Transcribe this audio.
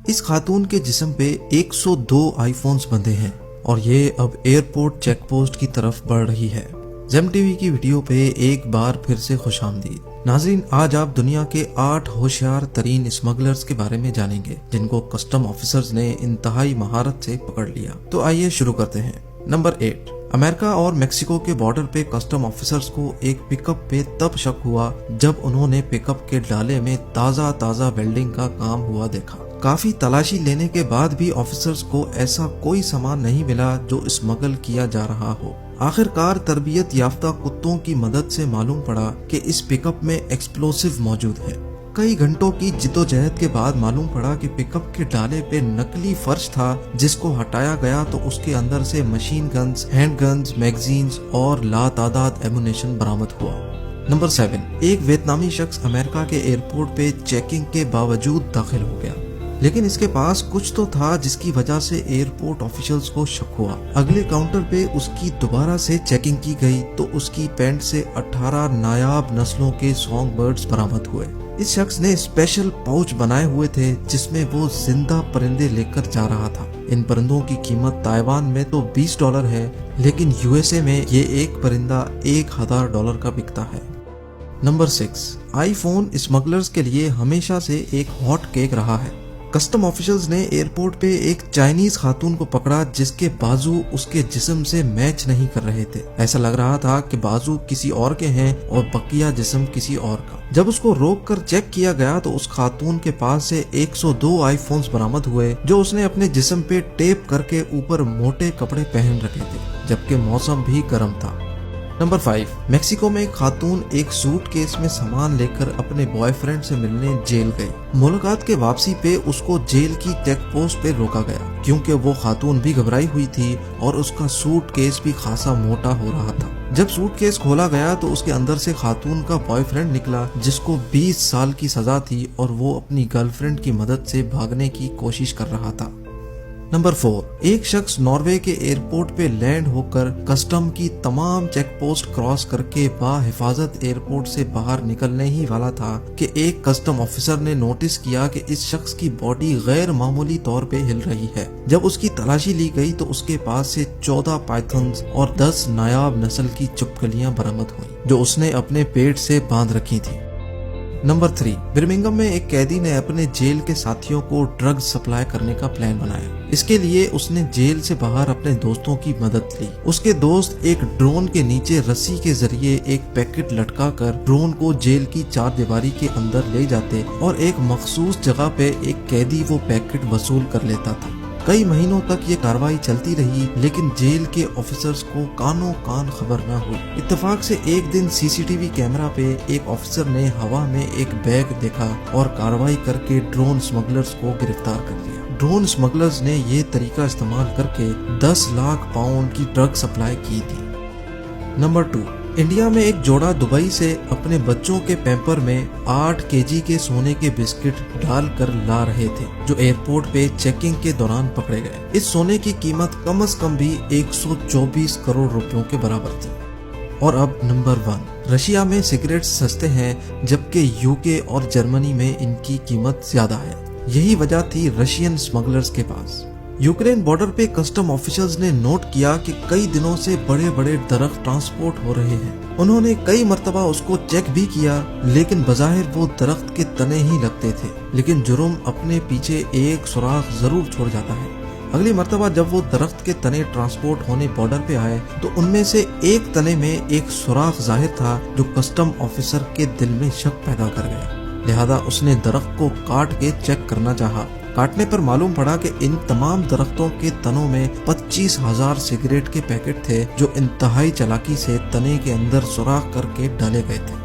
اس خاتون کے جسم پہ 102 آئی فونز بندھے ہیں اور یہ اب ایئرپورٹ چیک پوسٹ کی طرف بڑھ رہی ہے۔ زیم ٹی وی کی ویڈیو پہ ایک بار پھر سے خوش آمدید۔ ناظرین، آج آپ دنیا کے 8 ہوشیار ترین اسمگلرز کے بارے میں جانیں گے جن کو کسٹم آفیسرز نے انتہائی مہارت سے پکڑ لیا۔ تو آئیے شروع کرتے ہیں۔ نمبر 8، امریکہ اور میکسیکو کے بارڈر پہ کسٹم آفیسرز کو ایک پک اپ پہ تب شک ہوا جب انہوں نے پک اپ کے ڈالے میں تازہ ویلڈنگ کا کام ہوا دیکھا۔ کافی تلاشی لینے کے بعد بھی آفیسرز کو ایسا کوئی سامان نہیں ملا جو اسمگل کیا جا رہا ہو۔ آخر کار تربیت یافتہ کتوں کی مدد سے معلوم پڑا کہ اس پک اپ میں ایکسپلوسیو موجود ہے۔ کئی گھنٹوں کی جدوجہد کے بعد معلوم پڑا کہ پک اپ کے ڈالے پہ نکلی فرش تھا جس کو ہٹایا گیا تو اس کے اندر سے machine guns, hand guns, magazines اور لاتعداد ایمونیشن برآمد ہوا۔ نمبر 7، ایک ویتنامی شخص امریکہ کے ایئرپورٹ پہ چیکنگ کے باوجود داخل ہو گیا، لیکن اس کے پاس کچھ تو تھا جس کی وجہ سے ایئرپورٹ آفیشلز کو شک ہوا۔ اگلے کاؤنٹر پہ اس کی دوبارہ سے چیکنگ کی گئی تو اس کی پینٹ سے 18 نایاب نسلوں کے سانگ برڈز برآمد ہوئے۔ اس شخص نے اسپیشل پاؤچ بنائے ہوئے تھے جس میں وہ زندہ پرندے لے کر جا رہا تھا۔ ان پرندوں کی قیمت تائیوان میں تو $20 ہے، لیکن USA میں یہ ایک پرندہ $1000 کا بکتا ہے۔ نمبر 6، آئی فون اسمگلرز کے لیے ہمیشہ سے ایک ہاٹ کیک رہا ہے۔ کسٹم آفیشلز نے ایئرپورٹ پہ ایک چائنیز خاتون کو پکڑا جس کے بازو اس کے جسم سے میچ نہیں کر رہے تھے۔ ایسا لگ رہا تھا کہ بازو کسی اور کے ہیں اور بقیہ جسم کسی اور کا۔ جب اس کو روک کر چیک کیا گیا تو اس خاتون کے پاس سے 102 آئی فونز برآمد ہوئے جو اس نے اپنے جسم پہ ٹیپ کر کے اوپر موٹے کپڑے پہن رکھے تھے جبکہ موسم بھی گرم تھا۔ نمبر 5، میکسیکو میں ایک خاتون ایک سوٹ کیس میں سامان لے کر اپنے بوائے فرینڈ سے ملنے جیل گئی۔ ملاقات کے واپسی پہ اس کو جیل کی چیک پوسٹ پہ روکا گیا کیونکہ وہ خاتون بھی گھبرائی ہوئی تھی اور اس کا سوٹ کیس بھی خاصا موٹا ہو رہا تھا۔ جب سوٹ کیس کھولا گیا تو اس کے اندر سے خاتون کا بوائے فرینڈ نکلا جس کو 20 سال کی سزا تھی اور وہ اپنی گرل فرینڈ کی مدد سے بھاگنے کی کوشش کر رہا تھا۔ نمبر 4، ایک شخص ناروے کے ایئرپورٹ پہ لینڈ ہو کر کسٹم کی تمام چیک پوسٹ کراس کر کے بحفاظت ایئرپورٹ سے باہر نکلنے ہی والا تھا کہ ایک کسٹم آفیسر نے نوٹس کیا کہ اس شخص کی باڈی غیر معمولی طور پہ ہل رہی ہے۔ جب اس کی تلاشی لی گئی تو اس کے پاس سے 14 پائتھنز اور 10 نایاب نسل کی چپکلیاں برآمد ہوئیں جو اس نے اپنے پیٹ سے باندھ رکھی تھی۔ نمبر 3، برمنگھم میں ایک قیدی نے اپنے جیل کے ساتھیوں کو ڈرگ سپلائی کرنے کا پلان بنایا۔ اس کے لیے اس نے جیل سے باہر اپنے دوستوں کی مدد لی۔ اس کے دوست ایک ڈرون کے نیچے رسی کے ذریعے ایک پیکٹ لٹکا کر ڈرون کو جیل کی 4 دیواری کے اندر لے جاتے اور ایک مخصوص جگہ پہ ایک قیدی وہ پیکٹ وصول کر لیتا تھا۔ کئی مہینوں تک یہ کارروائی چلتی رہی لیکن جیل کے آفیسرز کو کانوں کان خبر نہ ہوئی۔ اتفاق سے ایک دن CCTV کیمرہ پہ ایک آفیسر نے ہوا میں ایک بیگ دیکھا اور کارروائی کر کے ڈرون اسمگلرز کو گرفتار کر لیا۔ ڈرون اسمگلرز نے یہ طریقہ استعمال کر کے 10 لاکھ پاؤنڈ کی ڈرگ سپلائی کی تھی۔ نمبر 2، انڈیا میں ایک جوڑا دبئی سے اپنے بچوں کے پیمپر میں 8 kg کے سونے کے بسکٹ ڈال کر لا رہے تھے جو ایئرپورٹ پہ چیکنگ کے دوران پکڑے گئے۔ اس سونے کی قیمت کم از کم بھی 124 کروڑ روپیوں کے برابر تھی۔ اور اب نمبر 1، رشیا میں سگریٹ سستے ہیں جبکہ UK اور جرمنی میں ان کی قیمت زیادہ ہے۔ یہی وجہ تھی رشین اسمگلرز کے پاس۔ یوکرین بارڈر پہ کسٹم آفیشلز نے نوٹ کیا کہ کئی دنوں سے بڑے درخت ٹرانسپورٹ ہو رہے ہیں۔ انہوں نے کئی مرتبہ اس کو چیک بھی کیا لیکن بظاہر وہ درخت کے تنے ہی لگتے تھے، لیکن جرم اپنے پیچھے ایک سوراخ ضرور چھوڑ جاتا ہے۔ اگلی مرتبہ جب وہ درخت کے تنے ٹرانسپورٹ ہونے بارڈر پہ آئے تو ان میں سے ایک تنے میں ایک سوراخ ظاہر تھا جو کسٹم آفیسر کے دل میں شک پیدا کر گیا۔ لہذا اس نے درخت کو کاٹ کے چیک کرنا چاہا۔ کاٹنے پر معلوم پڑا کہ ان تمام درختوں کے تنوں میں 25,000 سگریٹ کے پیکٹ تھے جو انتہائی چالاکی سے تنے کے اندر سوراخ کر کے ڈالے گئے تھے۔